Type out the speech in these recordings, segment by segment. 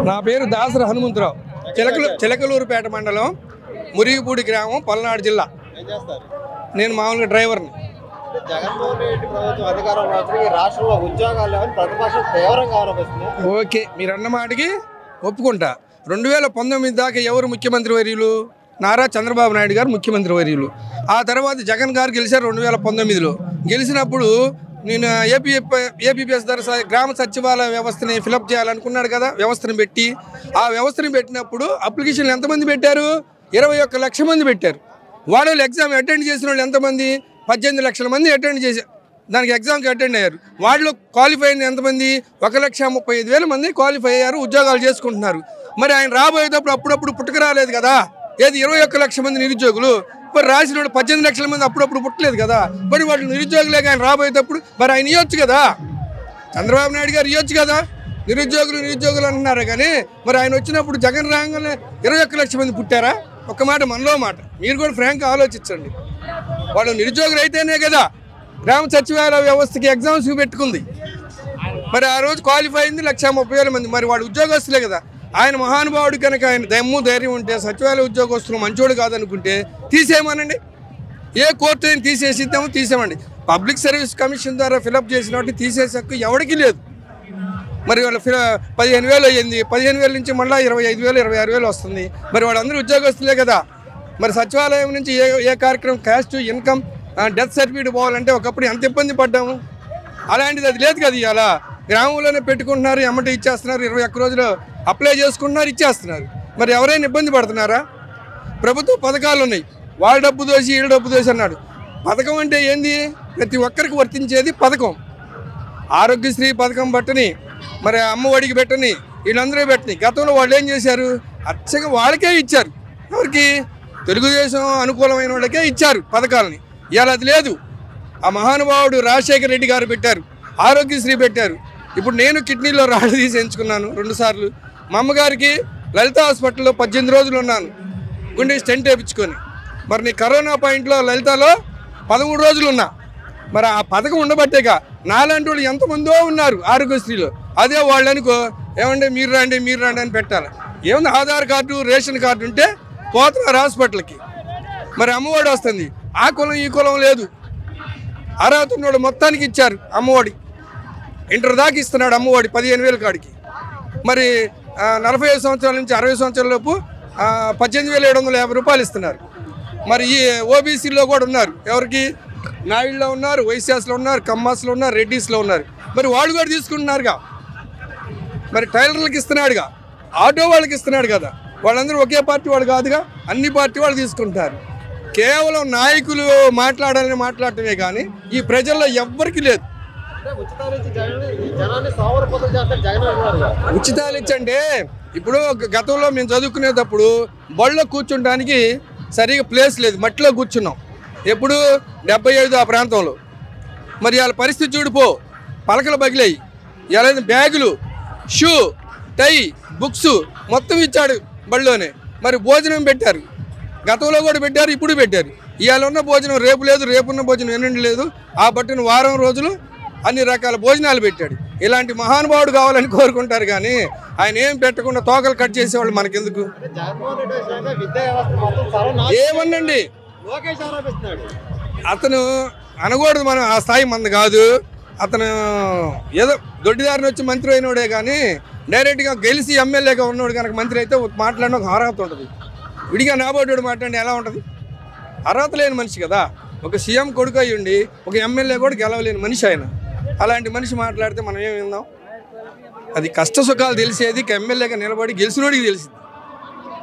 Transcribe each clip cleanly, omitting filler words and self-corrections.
నా పేరు దాసరి హనుమంతరావు. చిలకలూరుపేట మండలం, మురిగిపూడి గ్రామం, పల్నాడు జిల్లా. నేను మామూలుగా డ్రైవర్ని. జగన్మోహన్ రెడ్డి ప్రభుత్వం అధికారంలో వచ్చి రాష్ట్రంలో ఉద్యోగాలు లేవని ప్రతిపక్షం తీవ్రంగా ఆరోపిస్తుంది. ఓకే, మీరు అన్న మాటకి ఒప్పుకుంటా. 2019 దాకా ఎవరు ముఖ్యమంత్రి వర్యులు? నారా చంద్రబాబు నాయుడు గారు ముఖ్యమంత్రి వర్యులు. ఆ తర్వాత జగన్ గారు గెలిచారు 2019లో. గెలిచినప్పుడు నేను ఏపీపీఎస్ ద్వారా గ్రామ సచివాలయ వ్యవస్థని ఫిలప్ చేయాలనుకున్నాడు కదా, వ్యవస్థను పెట్టి. ఆ వ్యవస్థను పెట్టినప్పుడు అప్లికేషన్లు ఎంతమంది పెట్టారు? 21 లక్షల మంది పెట్టారు. వాళ్ళు ఎగ్జామ్ అటెండ్ చేసిన వాళ్ళు ఎంతమంది? 18 లక్షల మంది అటెండ్ చేశారు. దానికి ఎగ్జామ్కి అటెండ్ అయ్యారు. వాళ్ళు క్వాలిఫై అయిన ఎంతమంది? 1,35,000 మంది క్వాలిఫై అయ్యారు, ఉద్యోగాలు చేసుకుంటున్నారు. మరి ఆయన రాబోయేటప్పుడు అప్పుడప్పుడు పుట్టుక రాలేదు కదా. ఏది 21 లక్షల మంది నిరుద్యోగులు? మరి రాసిన వాళ్ళు 18 లక్షల మంది అప్పుడప్పుడు పుట్టలేదు కదా. మరి వాళ్ళు నిరుద్యోగులేక ఆయన రాబోయేటప్పుడు మరి ఆయన ఇవ్వచ్చు కదా, చంద్రబాబు నాయుడు గారు ఇవ్వచ్చు కదా. నిరుద్యోగులు అంటున్నారు కానీ మరి ఆయన వచ్చినప్పుడు జగన్ రాగానే 21 లక్షల మంది పుట్టారా? ఒక మాట మనలో మాట, మీరు కూడా ఫ్రాంక్గా ఆలోచించండి. వాళ్ళు నిరుద్యోగులు అయితేనే కదా గ్రామ సచివాలయ వ్యవస్థకి ఎగ్జామ్స్ పెట్టుకుంది. మరి ఆ రోజు క్వాలిఫై అయింది 1,30,000 మంది. మరి వాడు ఉద్యోగస్తులే కదా. ఆయన మహానుభావుడు కనుక ఆయన దమ్ము ధైర్యం ఉంటే సచివాలయ ఉద్యోగస్తులు మంచోడు కాదనుకుంటే తీసేయమనండి. ఏ కోర్టు అయినా తీసేసిద్దామో తీసేమండి. పబ్లిక్ సర్వీస్ కమిషన్ ద్వారా ఫిలప్ చేసినట్టు తీసేసే హక్కు ఎవరికి లేదు. మరి వాళ్ళ 15,000 అయ్యింది, 15,000 నుంచి మళ్ళీ 25,000 26,000 వస్తుంది. మరి వాళ్ళందరూ ఉద్యోగస్తులే కదా. మరి సచివాలయం నుంచి ఏ కార్యక్రమం, క్యాస్ట్, ఇన్కమ్, డెత్ సర్టిఫికేట్ పోవాలంటే ఒకప్పుడు ఎంత ఇబ్బంది పడ్డాము. అలాంటిది అది లేదు కదా. ఇలా గ్రామంలోనే పెట్టుకుంటున్నారు, ఎమ్మటి ఇచ్చేస్తున్నారు. 21 రోజులు అప్లై చేసుకుంటున్నారు, ఇచ్చేస్తున్నారు. మరి ఎవరైనా ఇబ్బంది పడుతున్నారా? ప్రభుత్వ పథకాలు ఉన్నాయి, వాళ్ళ డబ్బు దోసి వీళ్ళ డబ్బు దోసి అన్నాడు. పథకం అంటే ఏంది? ప్రతి ఒక్కరికి వర్తించేది పథకం. ఆరోగ్యశ్రీ పథకం బట్టని, మరి అమ్మ ఒడికి పెట్టని, వీళ్ళందరూ పెట్టని. గతంలో వాళ్ళు ఏం చేశారు? అచ్చగా వాళ్ళకే ఇచ్చారు. ఎవరికి? తెలుగుదేశం అనుకూలమైన వాళ్ళకే ఇచ్చారు పథకాలని. ఇవాళ అది లేదు. ఆ మహానుభావుడు రాజశేఖర రెడ్డి గారు పెట్టారు, ఆరోగ్యశ్రీ పెట్టారు. ఇప్పుడు నేను కిడ్నీలో రాళ్ళు తీసి ఎంచుకున్నాను 2 సార్లు. మా అమ్మగారికి లలిత హాస్పిటల్లో 18 రోజులు ఉన్నాను, గుండె స్టెంట్ వేయించుకొని. మరి నీ కరోనా పాయింట్లో లలితలో 13 రోజులు ఉన్నా. మరి ఆ పథకం ఉండబట్టేగా నాలాంటి వాళ్ళు ఎంతమందో ఉన్నారు ఆరోగ్యశ్రీలో. అదే వాళ్ళు అనుకో, ఏమంటే మీరు రండి అని పెట్టాలి. ఏముంది? ఆధార్ కార్డు, రేషన్ కార్డు ఉంటే పోతున్నారు హాస్పిటల్కి. మరి అమ్మఒడి వస్తుంది. ఆ కులం ఈ కులం లేదు. అర్హత ఉన్నోడు మొత్తానికి ఇచ్చారు అమ్మఒడి. ఇంటర్ దాకా ఇస్తున్నాడు అమ్మఒడి 15,000 కాడికి. మరి 45 సంవత్సరాల నుంచి 60 సంవత్సరాల లోపు 18,750 రూపాయలు ఇస్తున్నారు. మరి ఈ ఓబీసీలో కూడా ఉన్నారు. ఎవరికి? నాయుడులో ఉన్నారు, వైశ్యాస్లో ఉన్నారు, కమ్మాస్లో ఉన్నారు, రెడ్డీస్లో ఉన్నారు. మరి వాళ్ళు కూడా తీసుకుంటున్నారుగా. మరి టైలర్లకు ఇస్తున్నాడుగా, ఆటో వాళ్ళకి ఇస్తున్నాడు కదా. వాళ్ళందరూ ఒకే పార్టీ వాళ్ళు కాదుగా, అన్ని పార్టీ వాళ్ళు తీసుకుంటారు. కేవలం నాయకులు మాట్లాడటమే కానీ ఈ ప్రజల్లో ఎవ్వరికి లేదు. ఉచితాలు ఇచ్చంటే ఇప్పుడు గతంలో మేము చదువుకునేటప్పుడు బళ్ళో కూర్చుంటానికి సరిగా ప్లేస్ లేదు, మట్టిలో కూర్చున్నాం. ఎప్పుడు 75 ఆ ప్రాంతంలో. మరి వాళ్ళ పరిస్థితి చూడిపో, పలకలు పగిలాయి. ఇలా బ్యాగులు, షూ, టై, బుక్స్ మొత్తం ఇచ్చాడు బళ్ళోనే. మరి భోజనం పెట్టారు, గతంలో కూడా పెట్టారు, ఇప్పుడు పెట్టారు. ఇవాళ ఉన్న భోజనం రేపు లేదు, రేపున్న భోజనం ఎన్నింటి లేదు. ఆ బట్టిన వారం రోజులు అన్ని రకాల భోజనాలు పెట్టాడు. ఇలాంటి మహానుభావుడు కావాలని కోరుకుంటారు కానీ ఆయన ఏం పెట్టకుండా తోకలు కట్ చేసేవాళ్ళు మనకెందుకు? ఏమన్నండి, అతను అనకూడదు, మనం ఆ స్థాయి మంది కాదు. అతను ఏదో దొడ్డిదారిని వచ్చి మంత్రి అయినోడే కానీ డైరెక్ట్గా గెలిచి ఎమ్మెల్యేగా ఉన్నవాడు కనుక మంత్రి అయితే మాట్లాడిన ఒక అర్హత ఉంటుంది. విడిగా నాబోటుడు మాట్లాడి ఎలా ఉంటుంది? అర్హత లేని మనిషి కదా. ఒక సీఎం కొడుకు అయ్యి ఉండి ఒక ఎమ్మెల్యే కూడా గెలవలేని మనిషి ఆయన. అలాంటి మనిషి మాట్లాడితే మనం ఏమి విందాం? అది కష్ట సుఖాలు తెలిసేది ఎమ్మెల్యేగా నిలబడి గెలిచినోడికి తెలిసింది,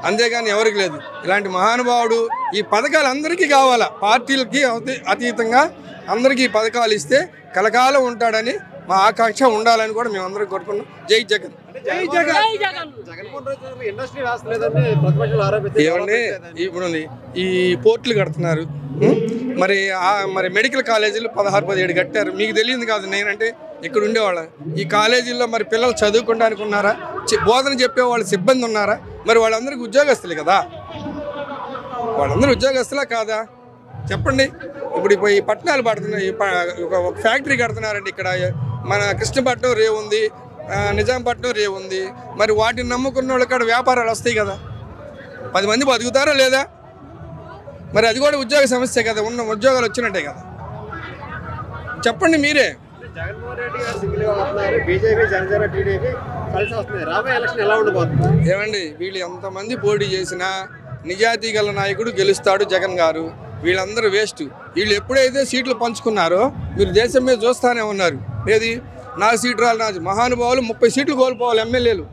అంతేగాని ఎవరికి లేదు. ఇలాంటి మహానుభావుడు ఈ పథకాలు అందరికీ కావాలా, పార్టీలకి అతీతంగా అందరికీ ఈ పథకాలు ఇస్తే కలకాలం ఉంటాడని మా ఆకాంక్ష, ఉండాలని కూడా మేము అందరం కోరుకున్నాం. జై జగన్. ఏమండి, ఇప్పుడు ఈ పోర్టులు కడుతున్నారు, మరి మెడికల్ కాలేజీలు 16-17 కట్టారు. మీకు తెలియదు కాదు, నేనంటే ఇక్కడ ఉండేవాళ్ళం. ఈ కాలేజీల్లో మరి పిల్లలు చదువుకోవడానికి ఉన్నారా? బోధన చెప్పేవాళ్ళు సిబ్బంది ఉన్నారా? మరి వాళ్ళందరికీ ఉద్యోగస్తులే కదా. వాళ్ళందరూ ఉద్యోగస్తులా కాదా చెప్పండి. ఇప్పుడు ఈ పట్టణాలు పడుతున్నాయి, ఒక ఫ్యాక్టరీ కడుతున్నారండి. ఇక్కడ మన కృష్ణపట్నం రేవు ఉంది, నిజాంపట్నం రేవు ఉంది. మరి వాటిని నమ్ముకున్న వాళ్ళకి అక్కడ వ్యాపారాలు వస్తాయి కదా, 10 మంది బతుకుతారా లేదా? మరి అది కూడా ఉద్యోగ సమస్య కదా, ఉన్న ఉద్యోగాలు వచ్చినట్టే కదా. చెప్పండి మీరే. జగన్మోహన్ రెడ్డి గారు సింగిల్గా వస్తున్నారు, బీజేపీ జనసేన టీడీపీ కలిసి వస్తుంది. రాబోయే ఎలక్షన్ ఎలా ఉండబోతుంది? ఏమండి, వీళ్ళు ఎంతమంది పోటీ చేసినా నిజాయితీ గల నాయకుడు గెలుస్తాడు జగన్ గారు. వీళ్ళందరూ వేస్ట్. వీళ్ళు ఎప్పుడైతే సీట్లు పంచుకున్నారో మీరు దేశం మీద చూస్తూనే ఉన్నారు. ఏది 4 సీట్లు రాలి నాది మహానుభావులు 30 సీట్లు కోల్పోవాలి. ఎమ్మెల్యేలు,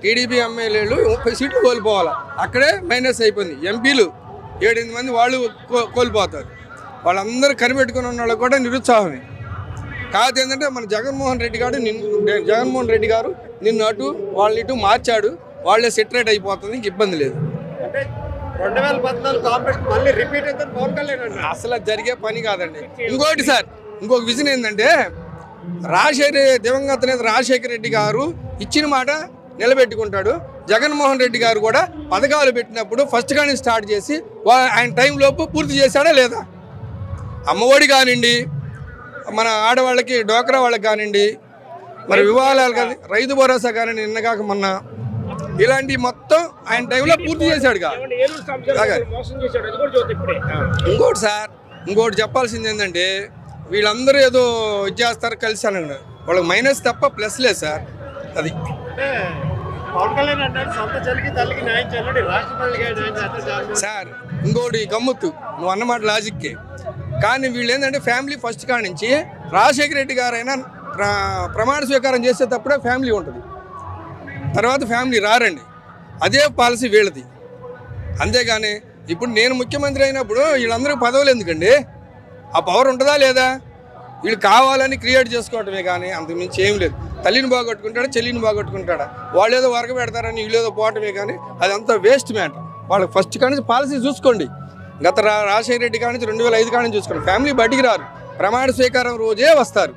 టీడీపీ ఎమ్మెల్యేలు 30 సీట్లు కోల్పోవాలి. అక్కడే మైనస్ అయిపోయింది. ఎంపీలు 7-8 మంది వాళ్ళు కోల్పోతారు. వాళ్ళందరూ కనిపెట్టుకుని ఉన్న వాళ్ళు కూడా నిరుత్సాహమే. కాదు ఏంటంటే మన జగన్మోహన్ రెడ్డి గారు నిన్ను అటు వాళ్ళని ఇటు మార్చాడు. వాళ్ళే సెటరేట్ అయిపోతుంది, ఇంక ఇబ్బంది లేదు. అంటే 2014 కాంగ్రెస్ మళ్ళీ రిపీట్ అయితే పవన్ కళ్యాణ్ అండి. అసలు జరిగే పని కాదండి. ఇంకోటి సార్, ఇంకొక విజన్ ఏంటంటే దివంగత నేత రాజశేఖర రెడ్డి గారు ఇచ్చిన మాట నిలబెట్టుకుంటాడు. జగన్మోహన్ రెడ్డి గారు కూడా పథకాలు పెట్టినప్పుడు ఫస్ట్ కానీ స్టార్ట్ చేసి ఆయన టైంలోపు పూర్తి చేశాడా లేదా? అమ్మఒడి కానివ్వండి, మన ఆడవాళ్ళకి డోక్రా వాళ్ళకి కానివ్వండి, మరి వివాహాలు కానీ, రైతు భరోసా కానివ్వండి, నిన్నగాక మొన్న ఇలాంటి మొత్తం ఆయన టైంలో పూర్తి చేశాడుగా. ఇంకోటి సార్, ఇంకోటి చెప్పాల్సింది ఏంటంటే వీళ్ళందరూ ఏదో ఇచ్చేస్తారు కలిసి అన్నాడు. వాళ్ళకి మైనస్ తప్ప ప్లస్ లేదు సార్. అది పవన్ కళ్యాణ్ అంటారు సొంత చెల్లికి తల్లికి న్యాయం చేయాలి, రాష్ట్రపతికి న్యాయం చేస్తారు సార్. ఇంకోటి గమ్మత్తు, నువ్వు అన్నమాట లాజిక్కే. కానీ వీళ్ళు ఏంటంటే ఫ్యామిలీ ఫస్ట్ కాడి నుంచి రాజశేఖర రెడ్డి గారైనా ప్రమాణ స్వీకారం చేసేటప్పుడే ఫ్యామిలీ ఉంటుంది, తర్వాత ఫ్యామిలీ రారండి. అదే పాలసీ వీళ్ళది. అంతేగాని ఇప్పుడు నేను ముఖ్యమంత్రి అయినప్పుడు వీళ్ళందరికీ పదవులు ఎందుకండి? ఆ పవర్ ఉంటుందా లేదా? వీళ్ళు కావాలని క్రియేట్ చేసుకోవటమే కానీ అంతకుమించి ఏం లేదు. తల్లిని బాగొట్టుకుంటాడా, చెల్లిని బాగొట్టుకుంటాడా, వాళ్ళు ఏదో వరక పెడతారని వీళ్ళు ఏదో పోవటమే కానీ అదంతా వేస్ట్ మ్యాటర్. వాళ్ళకి ఫస్ట్ కానీ పాలసీ చూసుకోండి. గత రాజశేఖర రెడ్డి కాడి నుంచి 2005 కాడి నుంచి చూసుకోండి. ఫ్యామిలీ బయటికి రారు, ప్రమాణ స్వీకారం రోజే వస్తారు,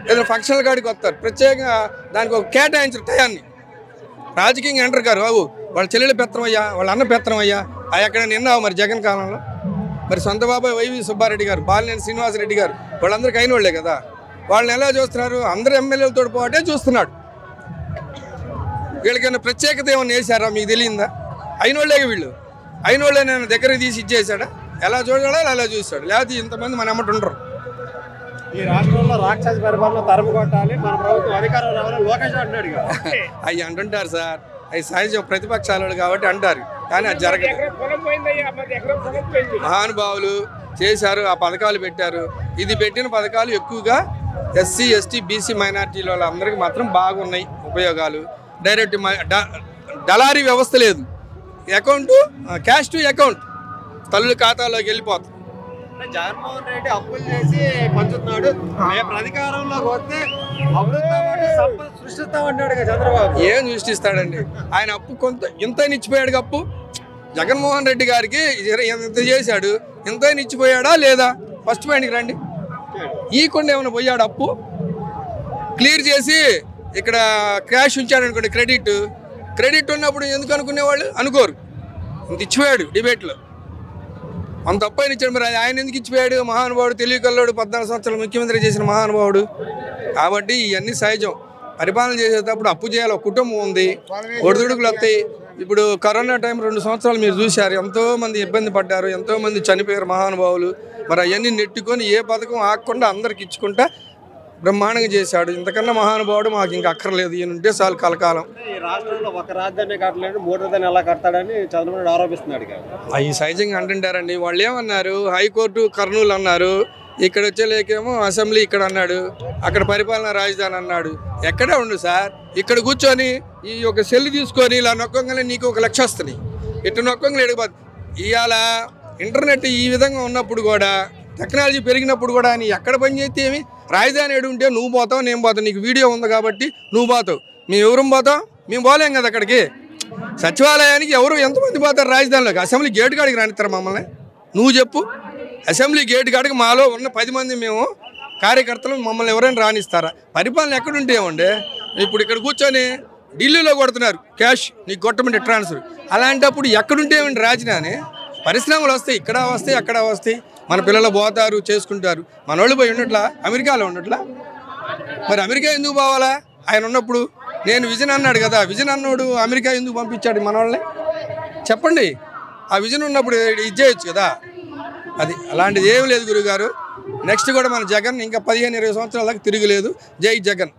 ఏదైనా ఫంక్షన్ల కాడికి వస్తారు. ప్రత్యేకంగా దానికి ఒక కేటాయించిన టయాన్ని రాజకీయంగా ఎంటర్ కారు. బాబు వాళ్ళ చెల్లెలు పెత్తనం అయ్యా, వాళ్ళ అన్న పెత్తనం అయ్యా, అవి ఎక్కడ నిన్నావు మరి జగన్ కాలంలో. మరి సొంత బాబాయ్ వైవి సుబ్బారెడ్డి గారు, బాలినేని శ్రీనివాసరెడ్డి గారు వాళ్ళందరికీ అయిన వాళ్ళే కదా. వాళ్ళని ఎలా చూస్తున్నారు? అందరు ఎమ్మెల్యేలతో పోటే చూస్తున్నాడు. వీళ్ళకైనా ప్రత్యేకత ఏమన్నా వేసారా మీకు తెలియదా? అయిన వాళ్ళే వీళ్ళు. అయిన వాళ్ళే నేను దగ్గరికి తీసి ఇచ్చేసాడా? ఎలా చూడాలో అలా చూస్తాడు. లేకపోతే ఇంతమంది మన అమ్మటి ఉండరు. ఈ రాష్ట్రంలో రాక్షస పరిపాలన తరుము కొట్టాలి, మన ప్రభుత్వం అధికారం రావాలని లోకేష్ అంటున్నాడు. అవి అంటుంటారు సార్, అవి సహజం, ప్రతిపక్షాలు కాబట్టి అంటారు. కానీ అది జరగదు. మహానుభావులు చేశారు, ఆ పథకాలు పెట్టారు. ఇది పెట్టిన పథకాలు ఎక్కువగా ఎస్సీ, ఎస్టీ, బీసీ మైనార్టీల వాళ్ళందరికీ మాత్రం బాగున్నాయి ఉపయోగాలు. డైరెక్ట్ దళారీ వ్యవస్థ లేదు. అకౌంట్ క్యాష్ టు అకౌంట్ తల్లుల ఖాతాలోకి వెళ్ళిపోతుంది. జగన్మోహన్ రెడ్డి అప్పులు చేసి పంచుతున్నాడు, రేపు అధికారంలోకి వస్తే సంపద సృష్టిస్తామన్నాడు చంద్రబాబు. ఏం సృష్టిస్తాడండి ఆయన? అప్పు ఇంత ఇచ్చిపోయాడు. అప్పు జగన్మోహన్ రెడ్డి గారికి ఇంత చేశాడు, ఇంత ఇచ్చిపోయాడా లేదా? ఫస్ట్ పాయింట్కి రండి. ఈ కొండ ఏమైనా పోయాడు? అప్పు క్లియర్ చేసి ఇక్కడ క్యాష్ ఉంచాడు అనుకోండి, క్రెడిట్ ఉన్నప్పుడు ఎందుకు అనుకునేవాళ్ళు? అనుకోరు. ఇంత ఇచ్చిపోయాడు డిబేట్లో, అంత తప్పని ఇచ్చాడు. మరి ఆయన ఎందుకు ఇచ్చిపోయాడు? మహానుభావుడు, తెలివికల్లోడు, 14 సంవత్సరాలు ముఖ్యమంత్రి చేసిన మహానుభావుడు. కాబట్టి ఇవన్నీ సహజం. పరిపాలన చేసేటప్పుడు అప్పు చేయాలి. ఒక కుటుంబం ఉంది, ఒడిదుడుకులు వస్తాయి. ఇప్పుడు కరోనా టైం 2 సంవత్సరాలు మీరు చూశారు, ఎంతోమంది ఇబ్బంది పడ్డారు, ఎంతోమంది చనిపోయారు మహానుభావులు. మరి అవన్నీ నెట్టుకొని ఏ పథకం ఆగకుండా అందరికి ఇచ్చుకుంటా బ్రహ్మాండంగా చేశాడు. ఇంతకన్నా మహానుభావుడు మాకు ఇంకా అక్కర్లేదు. ఈయన ఉంటే చాలు కలకాలం. ఈ రాష్ట్రంలో ఒక రాజధాని కట్టలేదు, 3 రాజధాని ఎలా కడతాడని చంద్రబాబు ఆరోపిస్తున్నాడు. అవి సహజంగా అంటుంటారండి. వాళ్ళు ఏమన్నారు? హైకోర్టు కర్నూలు అన్నారు, ఇక్కడ వచ్చేలేకేమో అసెంబ్లీ ఇక్కడ అన్నాడు, అక్కడ పరిపాలనా రాజధాని అన్నాడు. ఎక్కడే ఉండు సార్, ఇక్కడ కూర్చొని ఈ ఒక సెల్ తీసుకొని ఇలా నొక్కంగానే నీకు 1 లక్ష వస్తుంది. ఇటు నొక్కంగా ఎడగబోదు. ఇవాళ ఇంటర్నెట్ ఈ విధంగా ఉన్నప్పుడు కూడా, టెక్నాలజీ పెరిగినప్పుడు కూడా ఆయన ఎక్కడ పని చేస్తే ఏమి? రాజధాని ఏడు ఉంటే నువ్వు పోతావు, నేను పోతావు, నీకు వీడియో ఉంది కాబట్టి నువ్వు పోతావు, మేము ఎవరు పోతాం? మేము పోలేం కదా అక్కడికి. సచివాలయానికి ఎవరు ఎంతమంది పోతారు రాజధానిలోకి? అసెంబ్లీ గేటు కాడికి రానిస్తారు మమ్మల్ని? నువ్వు చెప్పు. అసెంబ్లీ గేటు కాడికి మాలో ఉన్న 10 మంది మేము కార్యకర్తలు మమ్మల్ని ఎవరైనా రానిస్తారా? పరిపాలన ఎక్కడుంటే ఏమండి? ఇప్పుడు ఇక్కడ కూర్చొని ఢిల్లీలో కొడుతున్నారు క్యాష్, నీకు కొట్టమంటే ట్రాన్స్ఫర్. అలాంటప్పుడు ఎక్కడుంటే ఏమండి రాజధాని? పరిశ్రమలు వస్తాయి, ఇక్కడ వస్తాయి, అక్కడ వస్తాయి. మన పిల్లలు పోతారు, చేసుకుంటారు. మన వాళ్ళు పోయి ఉన్నట్లా? అమెరికాలో ఉన్నట్లా? మరి అమెరికా ఎందుకు పోవాలా? ఆయన ఉన్నప్పుడు. నేను విజన్ అన్నాడు కదా, విజన్ అన్నోడు అమెరికా ఎందుకు పంపించాడు మన వాళ్ళని చెప్పండి. ఆ విజన్ ఉన్నప్పుడు ఇది చేయొచ్చు కదా. అది అలాంటిది ఏం లేదు గురుగారు. నెక్స్ట్ కూడా మన జగన్ ఇంకా 15-20 సంవత్సరాల దాకా తిరగలేదు. జై జగన్.